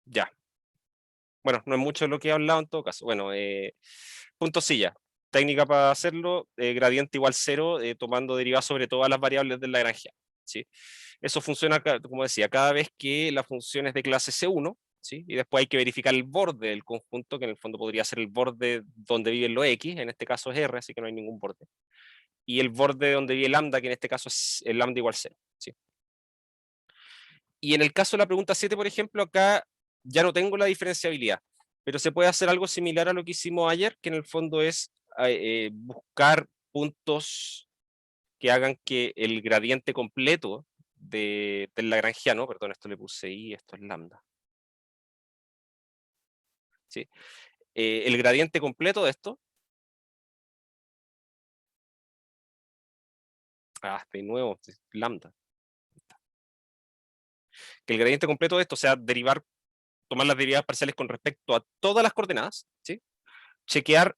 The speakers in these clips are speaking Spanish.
Ya. Bueno, no es mucho lo que he hablado en todo caso. Bueno, punto silla. Técnica para hacerlo, gradiente igual cero, tomando derivadas sobre todas las variables del Lagrangiano, ¿sí? Eso funciona, como decía, cada vez que la función es de clase C1, ¿sí? Y después hay que verificar el borde del conjunto, que en el fondo podría ser el borde donde viven los X, en este caso es R, así que no hay ningún borde. Y el borde donde vive lambda, que en este caso es el lambda igual cero, ¿sí? Y en el caso de la pregunta 7, por ejemplo, acá ya no tengo la diferenciabilidad, pero se puede hacer algo similar a lo que hicimos ayer, que en el fondo es buscar puntos que hagan que el gradiente completo del lagrangiano, perdón, esto le puse I, esto es lambda, ¿sí? El gradiente completo de esto, de nuevo, lambda, que el gradiente completo de esto, o sea, tomar las derivadas parciales con respecto a todas las coordenadas, ¿sí? Chequear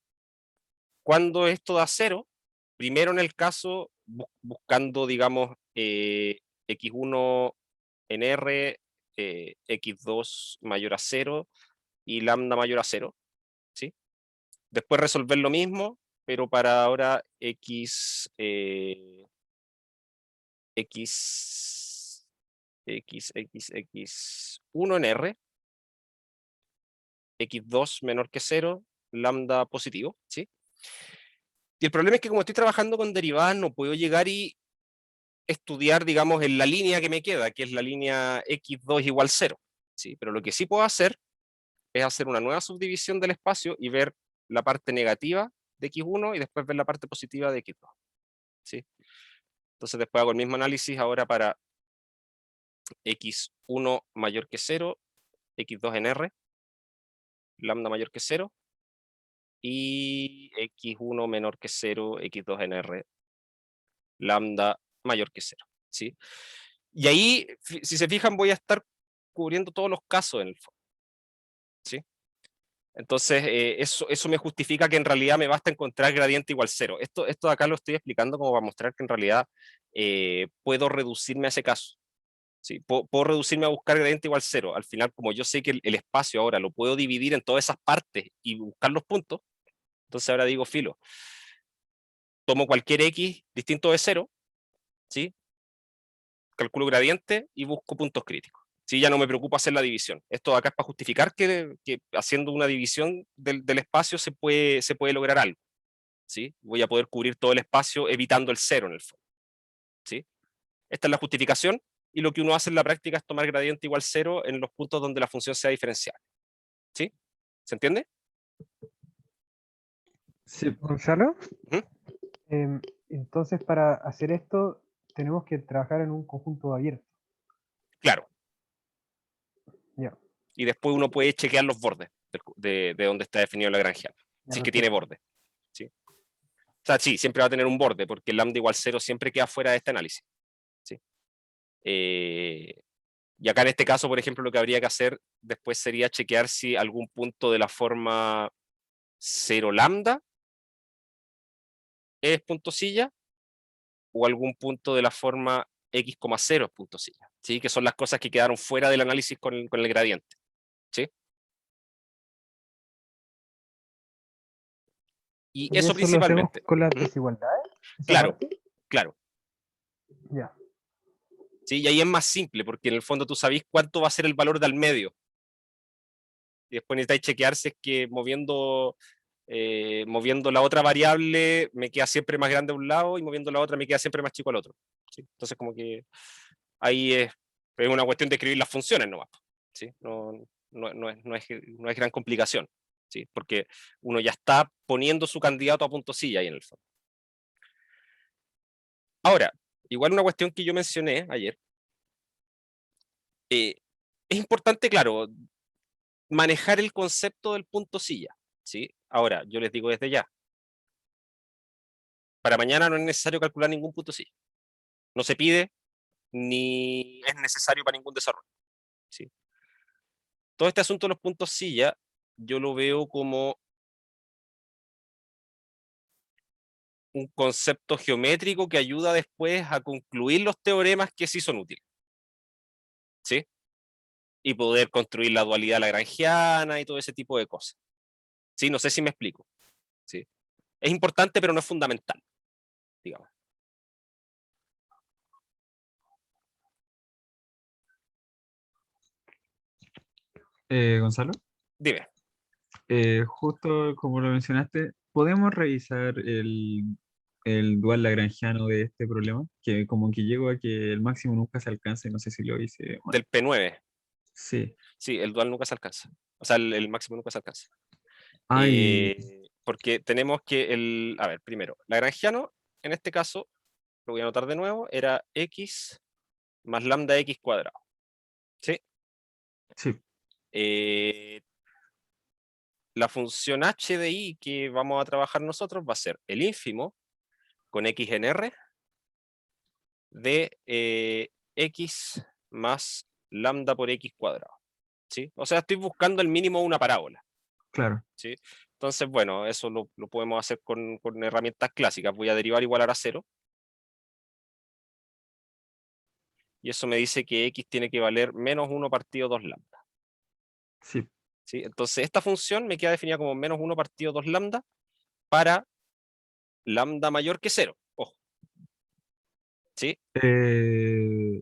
cuando esto da cero, primero en el caso buscando, digamos, x1 en R, x2 mayor a 0 y lambda mayor a 0, ¿sí? Después resolver lo mismo, pero para ahora x1 en R, x2 menor que 0, lambda positivo, ¿sí? Y el problema es que como estoy trabajando con derivadas, no puedo llegar y estudiar, digamos, en la línea que me queda, que es la línea x2 igual 0, ¿sí? Pero lo que sí puedo hacer es hacer una nueva subdivisión del espacio y ver la parte negativa de x1 y después ver la parte positiva de x2, ¿sí? Entonces después hago el mismo análisis ahora para x1 mayor que 0, x2 en R, lambda mayor que 0, y x1 menor que 0, x2 en R, lambda mayor que 0, ¿sí? Y ahí, si se fijan, voy a estar cubriendo todos los casos en el fondo, ¿sí? Entonces, eso me justifica que en realidad me basta encontrar gradiente igual cero. Esto de acá lo estoy explicando como para mostrar que en realidad puedo reducirme a ese caso. ¿Sí? Puedo reducirme a buscar gradiente igual cero. Al final, como yo sé que el espacio ahora lo puedo dividir en todas esas partes y buscar los puntos, entonces ahora digo filo. Tomo cualquier x distinto de cero, ¿sí? Calculo gradiente y busco puntos críticos. Sí, ya no me preocupa hacer la división. Esto de acá es para justificar que haciendo una división del espacio se puede lograr algo. ¿Sí? Voy a poder cubrir todo el espacio evitando el cero en el fondo, ¿sí? Esta es la justificación y lo que uno hace en la práctica es tomar gradiente igual cero en los puntos donde la función sea diferencial, ¿sí? ¿Se entiende? Sí. Gonzalo, ¿Mm? entonces para hacer esto tenemos que trabajar en un conjunto abierto. Claro. Ya, Y después uno puede chequear los bordes de donde está definido la Lagrangiana, ya, si es que tiene perfecto. borde, ¿sí? O sea, sí, siempre va a tener un borde, porque el lambda igual cero siempre queda fuera de este análisis, ¿sí? Y acá en este caso, por ejemplo, lo que habría que hacer después sería chequear si algún punto de la forma 0 lambda es punto silla o algún punto de la forma x, cero es punto silla, ¿sí? Que son las cosas que quedaron fuera del análisis con el gradiente, ¿sí? Y ¿Y eso eso lo hacemos principalmente. con las ¿Mm? desigualdades? ¿Esa Claro, parte? claro. Ya, ¿Sí? Y ahí es más simple, porque en el fondo tú sabés cuánto va a ser el valor del medio. Y después necesitáis chequear si es que moviendo la otra variable me queda siempre más grande a un lado y moviendo la otra me queda siempre más chico al otro, ¿sí? Entonces como que ahí es una cuestión de escribir las funciones nomás, ¿sí? No es gran complicación, ¿sí? Porque uno ya está poniendo su candidato a punto silla ahí en el fondo. Ahora, igual una cuestión que yo mencioné ayer, es importante, claro, manejar el concepto del punto silla, ¿sí? Ahora, yo les digo desde ya, para mañana no es necesario calcular ningún punto silla. No se pide ni es necesario para ningún desarrollo, ¿sí? Todo este asunto de los puntos silla, yo lo veo como un concepto geométrico que ayuda después a concluir los teoremas que sí son útiles, ¿sí? y poder construir la dualidad lagrangiana y todo ese tipo de cosas. ¿Sí? No sé si me explico. ¿Sí? Es importante, pero no es fundamental, digamos. Gonzalo, Dime. justo como lo mencionaste, ¿podemos revisar el dual lagrangiano de este problema? Que como que llego a que el máximo nunca se alcanza y no sé si lo hice mal. Del P9. Sí. Sí, el dual nunca se alcanza. O sea, el máximo nunca se alcanza. Ay, Porque tenemos que a ver, primero, lagrangiano, en este caso, lo voy a anotar de nuevo, era x más lambda x cuadrado. ¿Sí? sí, Eh, la función h de i que vamos a trabajar nosotros va a ser el ínfimo con x en r de x más lambda por x cuadrado. ¿Sí? O sea, estoy buscando el mínimo de una parábola. claro. ¿Sí? Entonces, bueno, eso lo podemos hacer con herramientas clásicas. Voy a derivar igual a 0. Y eso me dice que x tiene que valer menos 1 partido 2 lambda. Sí. ¿Sí? Entonces, esta función me queda definida como menos 1 partido 2 lambda para lambda mayor que 0. Ojo. ¿Sí? Eh,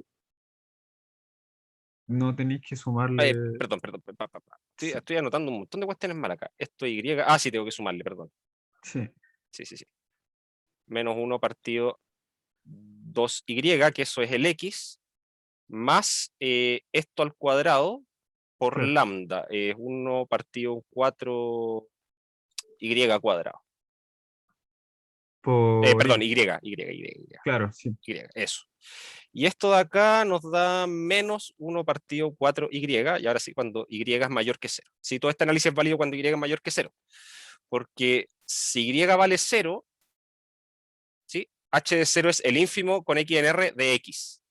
no tenéis que sumarle. Perdón. Sí, Sí, estoy anotando un montón de cuestiones mal acá. Esto y. Ah, sí, tengo que sumarle, perdón. sí. Sí. Menos 1 partido 2y, que eso es el x, más esto al cuadrado por Claro. lambda. Es 1 partido 4y cuadrado. Por Perdón, y. Claro, sí. eso. Y esto de acá nos da menos 1 partido 4y, y ahora sí, cuando y es mayor que 0. Sí, todo este análisis es válido cuando y es mayor que 0. Porque si y vale 0, ¿sí? H de 0 es el ínfimo con x en r de x.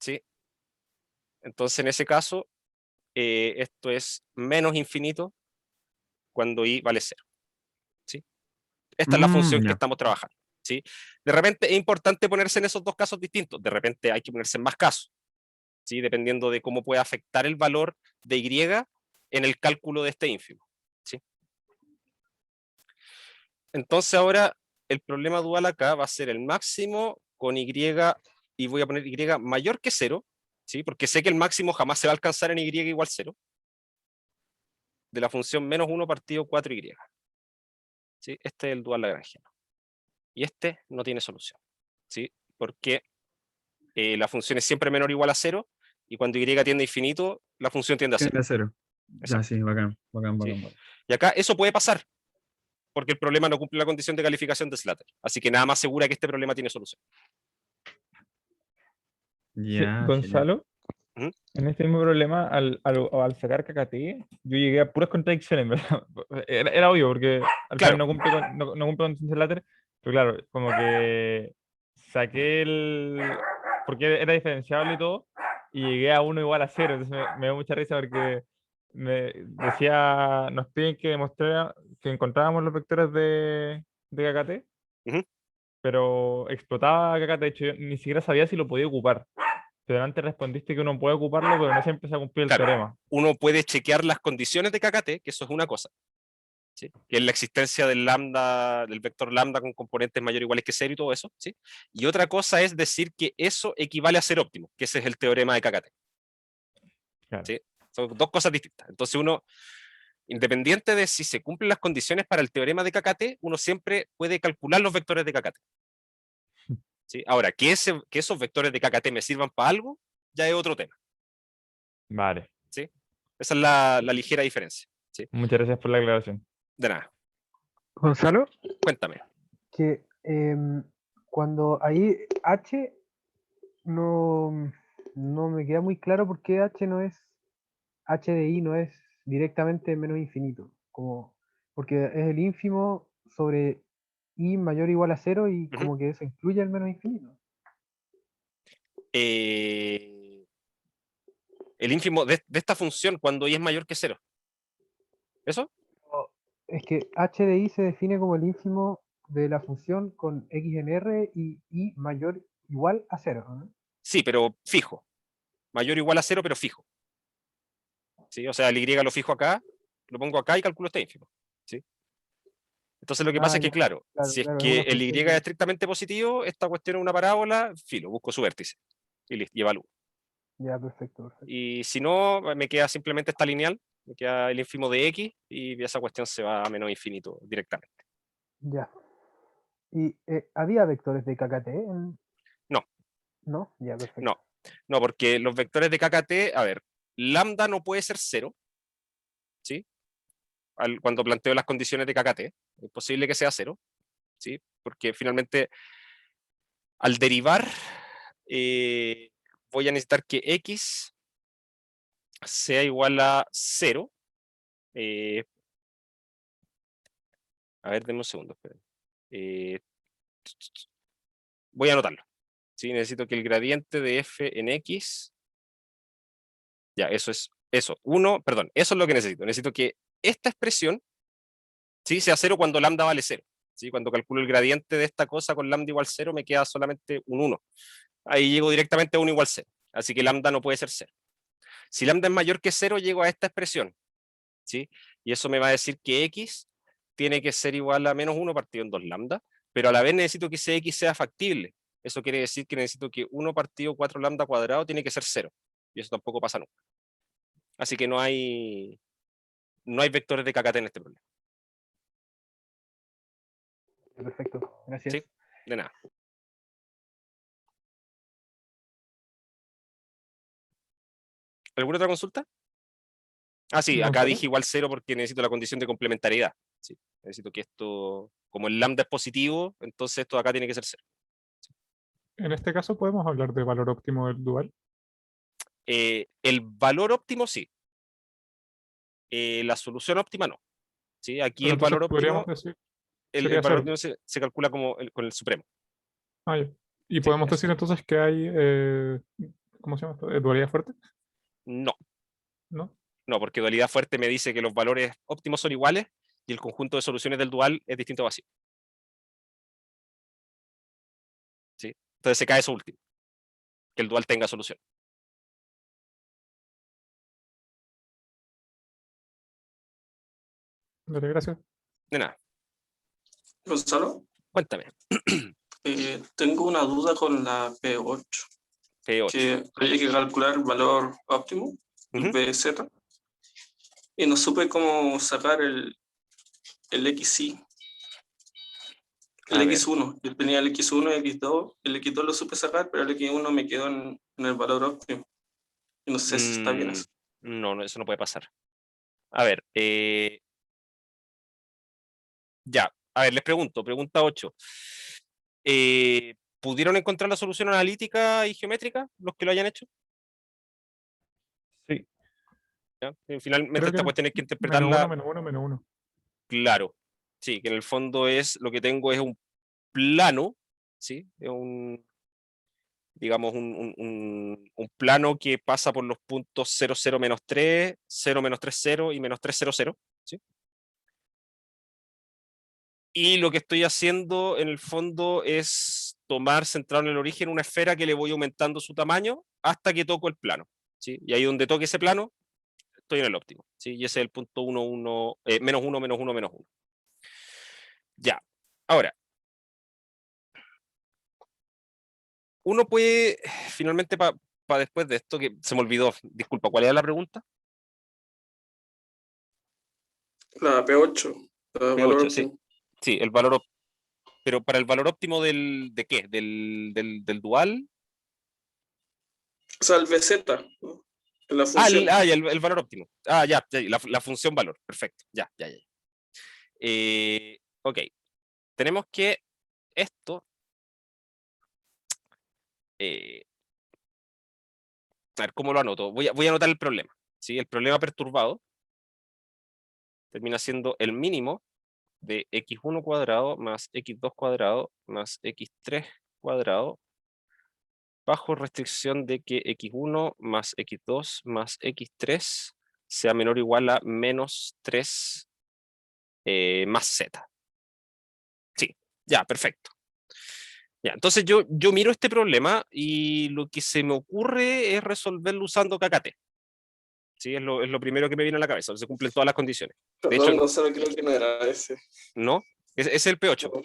¿Sí? Entonces, en ese caso, esto es menos infinito cuando y vale 0. ¿Sí? Esta es la función que Ya. estamos trabajando. ¿Sí? De repente es importante ponerse en esos dos casos distintos. De repente hay que ponerse en más casos. ¿Sí? Dependiendo de cómo puede afectar el valor de y en el cálculo de este ínfimo. ¿Sí? Entonces ahora el problema dual acá va a ser el máximo con y voy a poner y mayor que 0, ¿sí? Porque sé que el máximo jamás se va a alcanzar en y igual 0, de la función menos 1 partido 4y. ¿Sí? Este es el dual lagrangiano. Y este no tiene solución. ¿Sí? Porque la función es siempre menor o igual a 0, y cuando y tiende a infinito, la función tiende a 0. Tiende a cero. Ya, Exacto. sí, bacán, bacán, ¿Sí? bacán, bacán. Y acá eso puede pasar, porque el problema no cumple la condición de calificación de Slater. Así que nada más segura que este problema tiene solución. Sí, Ya, genial. Gonzalo, ¿Mm? en este mismo problema, al sacar KKT, yo llegué a puras contradicciones, ¿verdad? Era obvio, porque al final Claro, no cumple no cumple con Latter, pero claro, como que saqué porque era diferenciable y todo, y llegué a 1 igual a 0, entonces me dio mucha risa porque me decía, nos piden que demostrara que encontrábamos los vectores de KKT, ujú, pero explotaba KKT, de hecho yo ni siquiera sabía si lo podía ocupar. Pero antes respondiste que uno puede ocuparlo, pero no siempre se ha cumplido el claro. teorema. Uno puede chequear las condiciones de KKT, que eso es una cosa, ¿sí? Que es la existencia del lambda, del vector lambda con componentes mayores o iguales que 0 y todo eso, ¿sí? Y otra cosa es decir que eso equivale a ser óptimo, que ese es el teorema de KKT, Claro. ¿sí? Son dos cosas distintas. Entonces uno, independiente de si se cumplen las condiciones para el teorema de KKT, uno siempre puede calcular los vectores de KKT. ¿Sí? Ahora, que esos vectores de KKT me sirvan para algo, ya es otro tema. Vale. ¿Sí? Esa es la ligera diferencia. ¿Sí? Muchas gracias por la aclaración. De nada, Gonzalo, cuéntame. que cuando ahí H no, no me queda muy claro por qué H no es, H de I no es directamente menos infinito, como, porque es el ínfimo sobre I mayor o igual a 0 y Ujú. como que eso incluye el menos infinito. El ínfimo de esta función cuando y es mayor que 0. ¿Eso? O- Es que H de I se define como el ínfimo de la función con X en R y I mayor igual a 0, ¿no? Sí, pero fijo. Mayor o igual a 0, pero fijo. ¿sí? O sea, el y lo fijo acá, lo pongo acá y calculo este ínfimo. ¿Sí? Entonces lo que pasa es que, Ya, claro, claro, si es claro, es que una el y función es de- estrictamente positivo, esta cuestión es una parábola, filo, busco su vértice y listo, y evalúo. Ya, perfecto, perfecto. Y si no, me queda simplemente esta lineal, me queda el ínfimo de x y esa cuestión se va a menos infinito directamente. Ya. ¿Y había vectores de KKT? No, ¿No? Ya, perfecto. no, no, porque los vectores de KKT, a ver, lambda no puede ser 0, ¿sí? Cuando planteo las condiciones de KKT, es posible que sea 0, ¿sí? Porque finalmente al derivar voy a necesitar que x sea igual a 0. A ver, denme un segundo. Voy a anotarlo. ¿Sí? Necesito que el gradiente de f en x, ya, eso es, eso, 1, perdón, eso es lo que necesito. Necesito que esta expresión, ¿sí? sea 0 cuando lambda vale 0. ¿Sí? Cuando calculo el gradiente de esta cosa con lambda igual 0, me queda solamente un 1. Ahí llego directamente a 1 igual 0. Así que lambda no puede ser 0. Si lambda es mayor que 0, llego a esta expresión. ¿Sí? Y eso me va a decir que x tiene que ser igual a menos 1 partido en 2 lambda, pero a la vez necesito que ese x sea factible. Eso quiere decir que necesito que 1 partido 4 lambda cuadrado tiene que ser 0. Y eso tampoco pasa nunca. Así que no hay vectores de KKT en este problema. Perfecto, gracias. ¿Sí? De nada. ¿Alguna otra consulta? Ah, sí, acá dije igual 0 porque necesito la condición de complementariedad. Sí, necesito que esto, como el lambda es positivo, entonces esto de acá tiene que ser 0. En este caso podemos hablar de valor óptimo del dual. El valor óptimo sí. La solución óptima no. ¿Sí? Aquí Pero el valor entonces podríamos óptimo, decir, el sería valor 0. óptimo se calcula como con el supremo. Ah, ya. Y Sí, podemos eso. decir entonces que hay, ¿cómo se llama esto? ¿Dualidad fuerte? No, ¿No? no, porque dualidad fuerte me dice que los valores óptimos son iguales y el conjunto de soluciones del dual es distinto a vacío. ¿Sí? Entonces se cae eso último, que el dual tenga solución. Dale, gracias. De nada, Gonzalo, cuéntame. tengo una duda con la P8, P8. que había que calcular el valor óptimo, el Ujú. BZ, y no supe cómo sacar el XY, el A ver. X1. Yo tenía el X1 y el X2, el X2 lo supe sacar, pero el X1 me quedó en el valor óptimo. Y no sé si está bien eso. No, eso no puede pasar. A ver, ya. A ver, les pregunto, pregunta 8. ¿Pudieron encontrar la solución analítica y geométrica los que lo hayan hecho? Sí. ¿Ya? Finalmente Creo esta que cuestión hay que -1, interpretarla -1. claro. Sí, que en el fondo es lo que tengo es un plano, ¿sí? Es digamos, un plano que pasa por los puntos 0, 0, menos 3, 0, menos 3, 0 y menos 3, 0, 0. ¿Sí? Y lo que estoy haciendo en el fondo es tomar centrado en el origen una esfera que le voy aumentando su tamaño hasta que toco el plano. ¿Sí? Y ahí donde toque ese plano, estoy en el óptimo. ¿Sí? Y ese es el punto 1, 1, menos 1, menos 1, menos 1. Ya. Ahora, uno puede, finalmente, para después de esto, que se me olvidó, disculpa, ¿cuál era la pregunta? La P8, el valor P8, sí. óptimo. Sí, el valor óptimo. Pero para el valor óptimo ¿de qué? ¿Del dual? O sea, el BZ, ¿no? En la función. Ya, el valor óptimo. Ya, la función valor. Perfecto. Ya. Ok. Tenemos que esto. A ver, ¿cómo lo anoto? Voy a anotar el problema. ¿Sí? El problema perturbado termina siendo el mínimo de x1 cuadrado más x2 cuadrado más x3 cuadrado bajo restricción de que x1 más x2 más x3 sea menor o igual a menos 3 más z. Sí, ya, perfecto. Ya, entonces yo miro este problema y lo que se me ocurre es resolverlo usando KKT. ¿sí? Es lo primero que me viene a la cabeza, se cumplen todas las condiciones. De Perdón, hecho, Gonzalo, creo que no era ese. ¿no? Es el P8. No.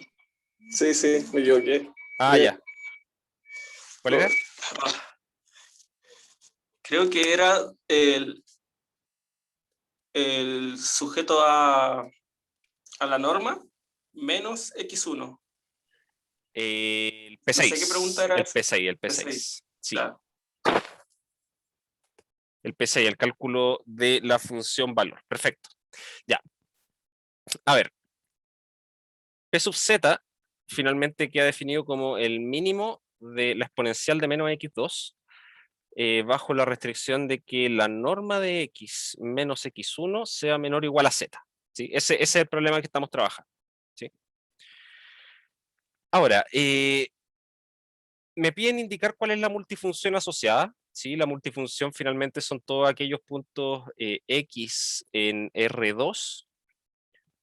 Sí, sí, me equivoqué. Ah, ya. ¿Cuál era? Creo que era el sujeto a la norma menos X1. El No P6. sé qué pregunta era El esa. P6, el P6. P6, Sí, claro. el P6, el cálculo de la función valor. Perfecto. Ya. A ver. P sub z finalmente queda definido como el mínimo de la exponencial de menos x2 bajo la restricción de que la norma de x menos x1 sea menor o igual a z. ¿Sí? Ese es el problema que estamos trabajando. ¿Sí? Ahora, me piden indicar cuál es la multifunción asociada. ¿Sí? La multifunción finalmente son todos aquellos puntos x en R2,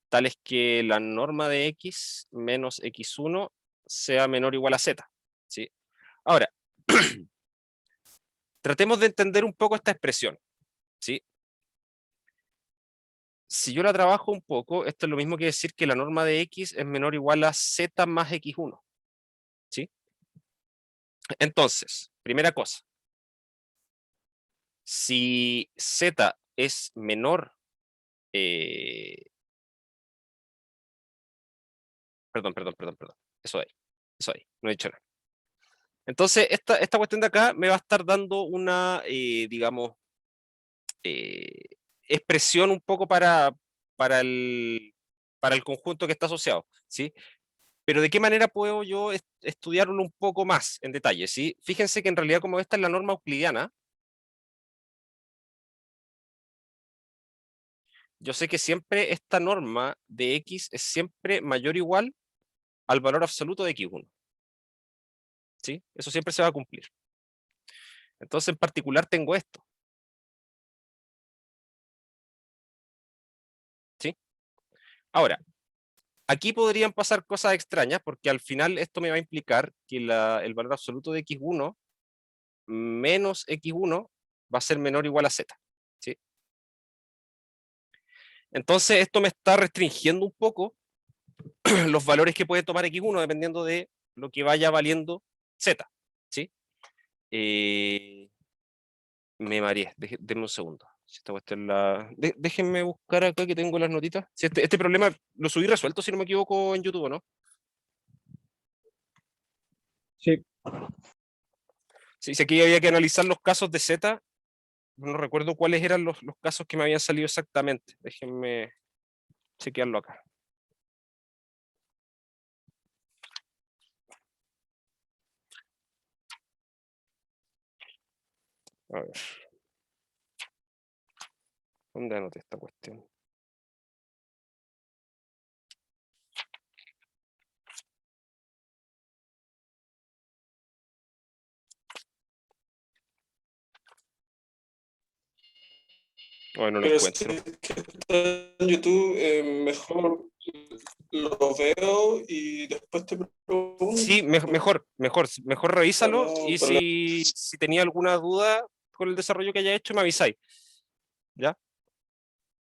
tales que la norma de x menos x1 sea menor o igual a z. ¿Sí? Ahora, tratemos de entender un poco esta expresión. ¿Sí? Si yo la trabajo un poco, esto es lo mismo que decir que la norma de x es menor o igual a z más x1. ¿Sí? Entonces, primera cosa. Si z es menor, perdón. Eso ahí, no he dicho nada. Entonces, esta cuestión de acá me va a estar dando una, digamos, expresión un poco para el conjunto que está asociado, ¿sí? Pero ¿de qué manera puedo yo estudiarlo un poco más en detalle, ¿sí? Fíjense que en realidad como esta es la norma euclidiana, yo sé que siempre esta norma de x es siempre mayor o igual al valor absoluto de x1. ¿Sí? Eso siempre se va a cumplir. Entonces, en particular, tengo esto. ¿Sí? Ahora, aquí podrían pasar cosas extrañas, porque al final esto me va a implicar que el valor absoluto de x1 menos x1 va a ser menor o igual a z. ¿Sí? Entonces, esto me está restringiendo un poco los valores que puede tomar x1 dependiendo de lo que vaya valiendo z. ¿Sí? Me mareé, denme un segundo. Esta cuestión déjenme buscar acá que tengo las notitas. Si este problema lo subí resuelto, si no me equivoco, en YouTube, ¿no? Sí. Sí, si aquí había que analizar los casos de Z, no recuerdo cuáles eran los casos que me habían salido exactamente. Déjenme chequearlo acá. A ver. ¿Dónde anoté esta cuestión? Bueno, no lo Pero si encuentro. es que está en YouTube, mejor lo veo y después te pregunto. Sí, mejor revísalo Para no- y para no- si tenía alguna duda con el desarrollo que haya hecho, me avisáis. ¿Ya?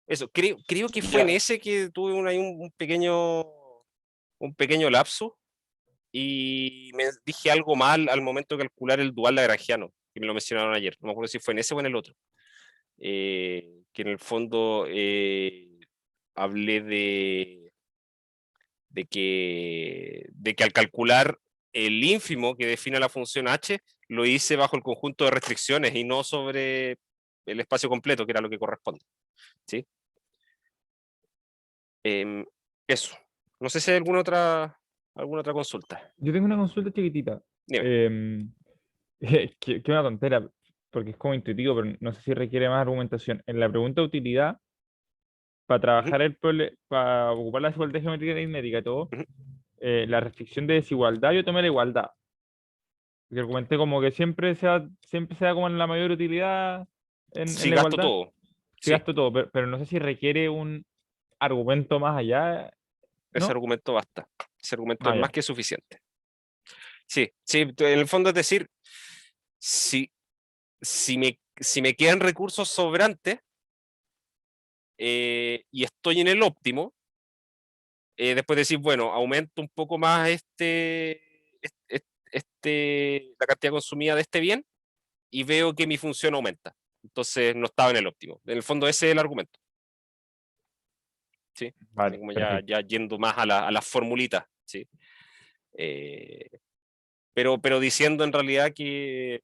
Eso, creo que fue en Ya. ese que tuve ahí un pequeño lapso y me dije algo mal al momento de calcular el dual lagrangiano, que me lo mencionaron ayer. No me acuerdo si fue en ese o en el otro. Que en el fondo hablé de que al calcular el ínfimo que define la función h, lo hice bajo el conjunto de restricciones y no sobre el espacio completo, que era lo que corresponde. ¿Sí? Eso. No sé si hay alguna otra consulta. Yo tengo una consulta chiquitita. Dime. Que una tontera, porque es como intuitivo, pero no sé si requiere más argumentación. En la pregunta de utilidad, para trabajar para ocupar la desigualdad geométrica aritmética y todo, Ujú. la restricción de desigualdad, yo tomé la igualdad. Porque argumenté como que siempre sea como en la mayor utilidad en Si la gasto igualdad, todo. si Sí, gasto todo, pero no sé si requiere un argumento más allá, ese ¿no? argumento basta. Ese argumento Ah, es más ya. que suficiente. Sí, en el fondo es decir, si si me quedan recursos sobrantes y estoy en el óptimo, después decir, bueno, aumento un poco más la cantidad consumida de este bien y veo que mi función aumenta. Entonces no estaba en el óptimo. En el fondo ese es el argumento. ¿Sí? Vale, Como perfecto. ya yendo más a las formulitas. ¿Sí? Pero diciendo en realidad que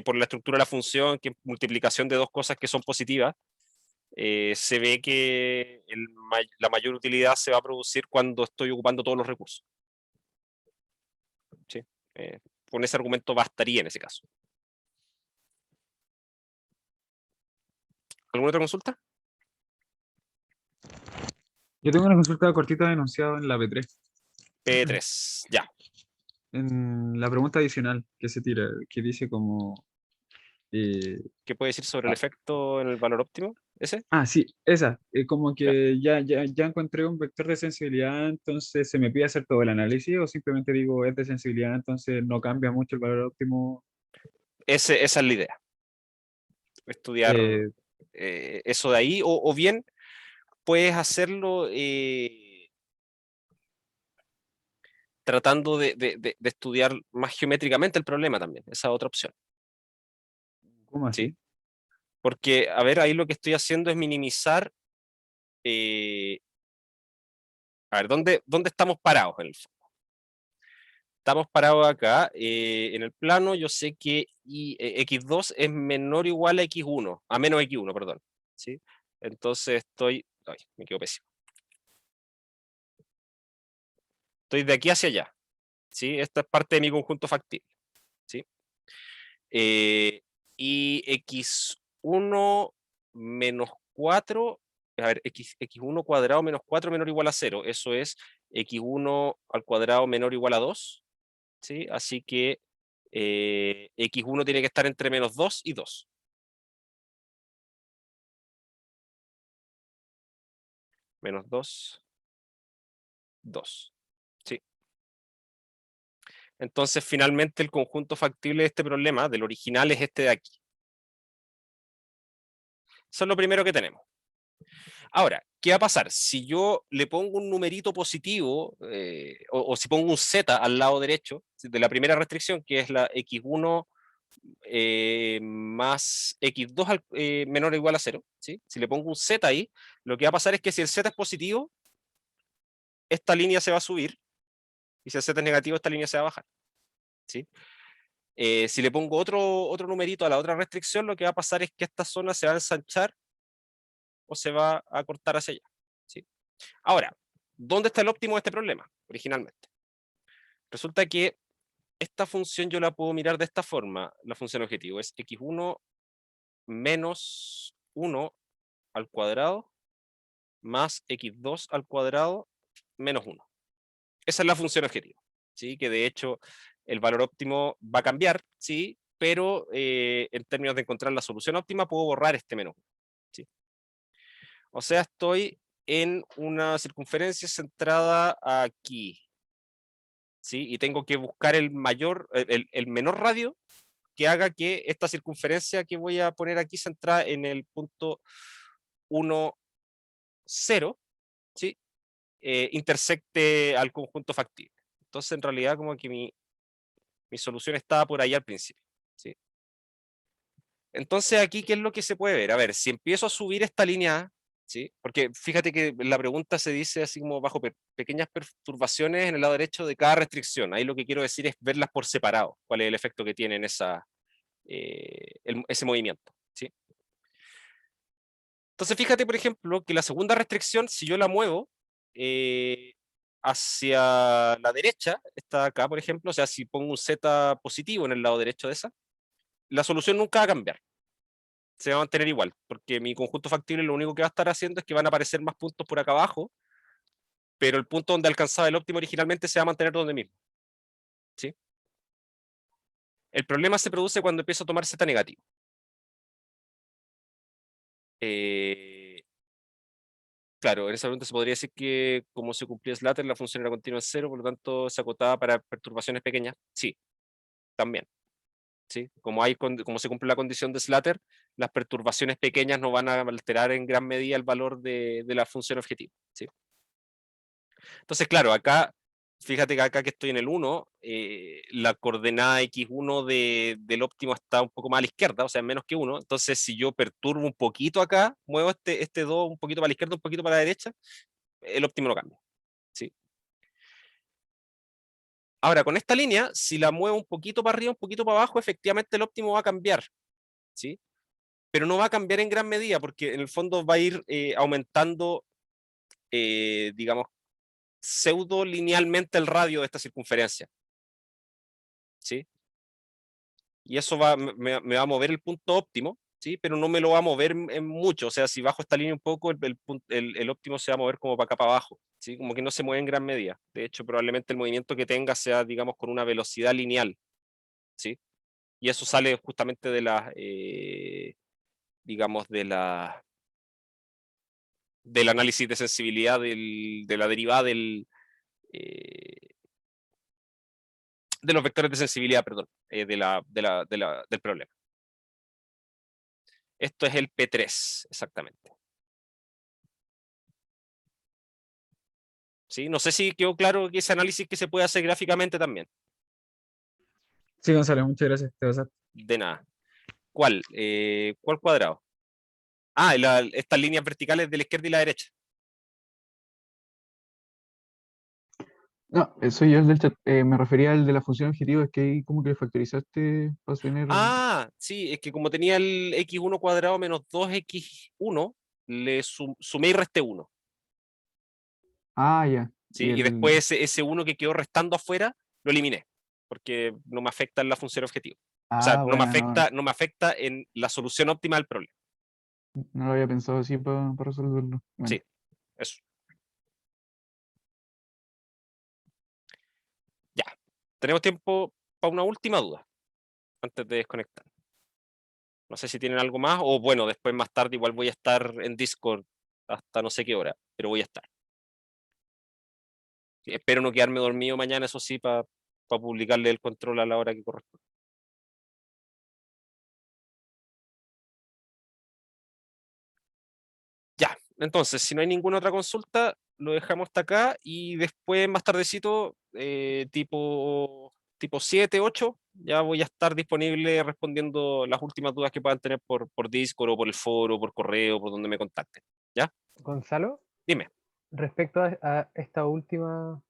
por la estructura de la función, que multiplicación de dos cosas que son positivas, se ve que la mayor utilidad se va a producir cuando estoy ocupando todos los recursos. ¿Sí? Con ese argumento bastaría en ese caso. ¿Alguna otra consulta? Yo tengo una consulta cortita de enunciado en la P3. P3, ya. En la pregunta adicional que se tira, que dice como... ¿Qué puede decir sobre el efecto en el valor óptimo? ¿Ese? sí, esa. Como Ya. que ya encontré un vector de sensibilidad, entonces se me pide hacer todo el análisis o simplemente digo es de sensibilidad, entonces no cambia mucho el valor óptimo. Esa es la idea. Estudiar Eh, eso de ahí, o bien puedes hacerlo tratando de estudiar más geométricamente el problema también. Esa es otra opción. ¿Cómo así? ¿Sí? Porque, a ver, ahí lo que estoy haciendo es minimizar. A ver, ¿dónde estamos parados en el fondo? Estamos parados acá. En el plano yo sé que x2 es menor o igual a x1, a menos x1, perdón. ¿Sí? Entonces estoy... Ay, me quedo pésimo. Estoy de aquí hacia allá. ¿Sí? Esta es parte de mi conjunto factible. ¿Sí? Y x1 menos 4, a ver, x1 cuadrado menos 4 menor o igual a 0. Eso es x1 al cuadrado menor o igual a 2. ¿Sí? Así que x1 tiene que estar entre menos 2 y 2. Menos 2, 2. ¿Sí? Entonces, finalmente, el conjunto factible de este problema, del original, es este de aquí. Eso es lo primero que tenemos. Ahora, ¿qué va a pasar? Si yo le pongo un numerito positivo, o si pongo un z al lado derecho de la primera restricción, que es la x1 más x2 menor o igual a 0, ¿sí? Si le pongo un z ahí, lo que va a pasar es que si el z es positivo, esta línea se va a subir, y si el z es negativo, esta línea se va a bajar. ¿Sí? Si le pongo otro numerito a la otra restricción, lo que va a pasar es que esta zona se va a ensanchar o se va a cortar hacia allá. ¿Sí? Ahora, ¿dónde está el óptimo de este problema originalmente? Resulta que esta función yo la puedo mirar de esta forma. La función objetivo es x1 menos 1 al cuadrado más x2 al cuadrado menos 1. Esa es la función objetivo. ¿Sí? Que de hecho el valor óptimo va a cambiar, ¿sí? Pero en términos de encontrar la solución óptima puedo borrar este menos 1. ¿Sí? O sea, estoy en una circunferencia centrada aquí. ¿Sí? Y tengo que buscar el menor radio que haga que esta circunferencia que voy a poner aquí centrada en el punto 1, 0, ¿sí? Intersecte al conjunto factible. Entonces, en realidad, como que mi solución estaba por ahí al principio. ¿Sí? Entonces, aquí, ¿qué es lo que se puede ver? A ver, si empiezo a subir esta línea, ¿sí? Porque fíjate que la pregunta se dice así como bajo pequeñas perturbaciones en el lado derecho de cada restricción. Ahí lo que quiero decir es verlas por separado, cuál es el efecto que tienen ese movimiento. ¿Sí? Entonces, fíjate, por ejemplo, que la segunda restricción, si yo la muevo hacia la derecha, está acá, por ejemplo, o sea, si pongo un z positivo en el lado derecho de esa, la solución nunca va a cambiar. Se va a mantener igual, porque mi conjunto factible lo único que va a estar haciendo es que van a aparecer más puntos por acá abajo, pero el punto donde alcanzaba el óptimo originalmente se va a mantener donde mismo. ¿Sí? El problema se produce cuando empiezo a tomar z negativo. Claro, en esa pregunta se podría decir que como se cumplía Slater, la función era continua en 0, por lo tanto se acotaba para perturbaciones pequeñas. Sí, también. ¿sí? Como se cumple la condición de Slater, las perturbaciones pequeñas no van a alterar en gran medida el valor de la función objetivo, ¿sí? Entonces, claro, acá, fíjate que acá que estoy en el 1, la coordenada x1 del óptimo está un poco más a la izquierda, o sea, menos que 1. Entonces, si yo perturbo un poquito acá, muevo este 2 un poquito para la izquierda, un poquito para la derecha, el óptimo no cambia, ¿sí? Ahora, con esta línea, si la muevo un poquito para arriba, un poquito para abajo, efectivamente el óptimo va a cambiar, ¿sí? Pero no va a cambiar en gran medida, porque en el fondo va a ir aumentando, digamos, pseudo linealmente el radio de esta circunferencia, ¿sí? Y eso me va a mover el punto óptimo, ¿sí? Pero no me lo va a mover en mucho, o sea, si bajo esta línea un poco, el óptimo se va a mover como para acá para abajo, ¿sí? Como que no se mueve en gran medida. De hecho, probablemente el movimiento que tenga sea, digamos, con una velocidad lineal, ¿sí? Y eso sale justamente de la, digamos, del análisis de sensibilidad de la derivada de los vectores de sensibilidad, perdón, del problema. Esto es el P3, exactamente. ¿Sí? No sé si quedó claro que ese análisis que se puede hacer gráficamente también. Sí, Gonzalo, muchas gracias. Te vas a... De nada. ¿Cuál? ¿Cuál cuadrado? Ah, estas líneas verticales de la izquierda y la derecha. No, soy yo el del chat. Me refería al de la función objetivo, es que ahí como que le factorizaste para tener. Ah, sí, es que como tenía el x1 cuadrado menos 2x1, le sumé y resté 1. Ah, ya. ¿Sí? Y después ese 1 que quedó restando afuera, lo eliminé, porque no me afecta en la función objetivo. O sea, Ah, bueno, no, no me afecta en la solución óptima del problema. no lo había pensado así para resolverlo. Bueno, Sí, eso. Ya. Tenemos tiempo para una última duda, antes de desconectar. No sé si tienen algo más, o bueno, después más tarde igual voy a estar en Discord hasta no sé qué hora, pero voy a estar. Sí, espero no quedarme dormido mañana, eso sí, para publicarle el control a la hora que corresponde. Ya, entonces, si no hay ninguna otra consulta, lo dejamos hasta acá y después más tardecito, tipo 7, 8, ya voy a estar disponible respondiendo las últimas dudas que puedan tener por Discord o por el foro, por correo, por donde me contacten. ¿Ya? Gonzalo, Dime. respecto a esta última,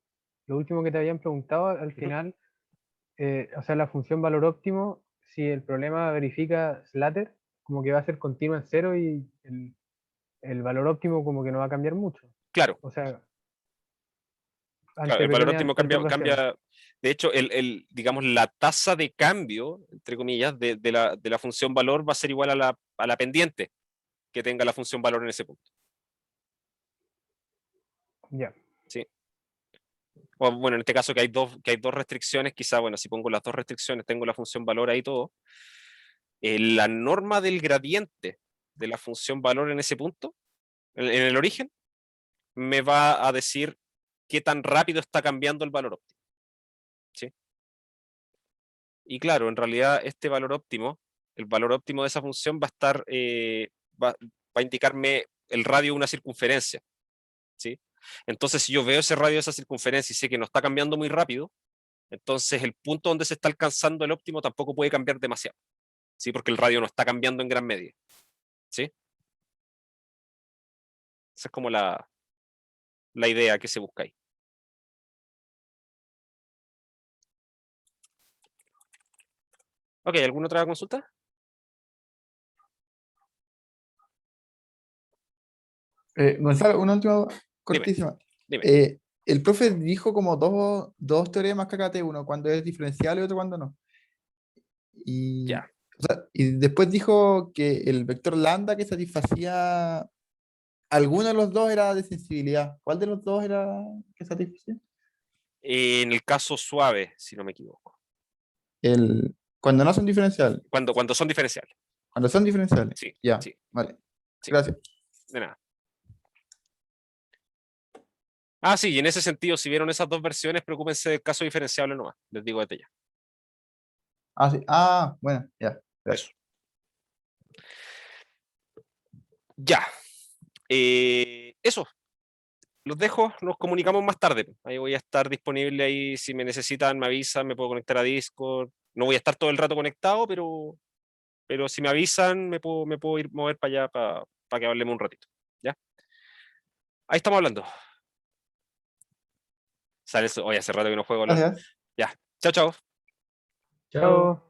lo último que te habían preguntado, al Ujú. final, o sea, la función valor óptimo, si el problema verifica Slater, como que va a ser continua en cero y el valor óptimo como que no va a cambiar mucho. Claro, O sea, claro, ante el valor pequeñas óptimo perturbaciones. cambia. De hecho, digamos, la tasa de cambio, entre comillas, de la función valor va a ser igual a la pendiente que tenga la función valor en ese punto. Ya. ¿Sí? O, bueno, en este caso que hay dos restricciones, quizá, bueno, si pongo las dos restricciones, tengo la función valor ahí todo. La norma del gradiente de la función valor en ese punto, en el origen, me va a decir qué tan rápido está cambiando el valor óptimo. ¿Sí? Y claro, en realidad este valor óptimo, el valor óptimo de esa función va a estar, va a indicarme el radio de una circunferencia. ¿Sí? Entonces, si yo veo ese radio de esa circunferencia y sé que no está cambiando muy rápido, entonces el punto donde se está alcanzando el óptimo tampoco puede cambiar demasiado, ¿sí? Porque el radio no está cambiando en gran medida, ¿sí? Esa es como la idea que se busca ahí. Ok, ¿alguna otra consulta? Gonzalo, una última Dime, cortísima. dime. El profe dijo como dos teoremas KKT, uno cuando es diferencial y otro cuando no. Y, Ya. o sea, y después dijo que el vector lambda que satisfacía alguno de los dos era de sensibilidad. ¿Cuál de los dos era que satisfacía? En el caso suave, si no me equivoco. Cuando no son diferenciales. Cuando son diferenciales. Cuando son diferenciales. Sí, Ya, sí, vale. sí. Gracias. De nada. Ah, sí, y en ese sentido, si vieron esas dos versiones, preocúpense del caso diferenciable nomás. Les digo desde ya. Ah, sí. Ah, bueno, ya. Eso. Ya. Eso. Los dejo, nos comunicamos más tarde. Ahí voy a estar disponible ahí. Si me necesitan, me avisan, me puedo conectar a Discord. No voy a estar todo el rato conectado, pero si me avisan, me puedo ir mover para allá para que hablemos un ratito. ¿Ya? Ahí estamos hablando. Sale eso. Oye, hace rato que no juego LOL. Gracias. Ya. Chao, chao. Chao.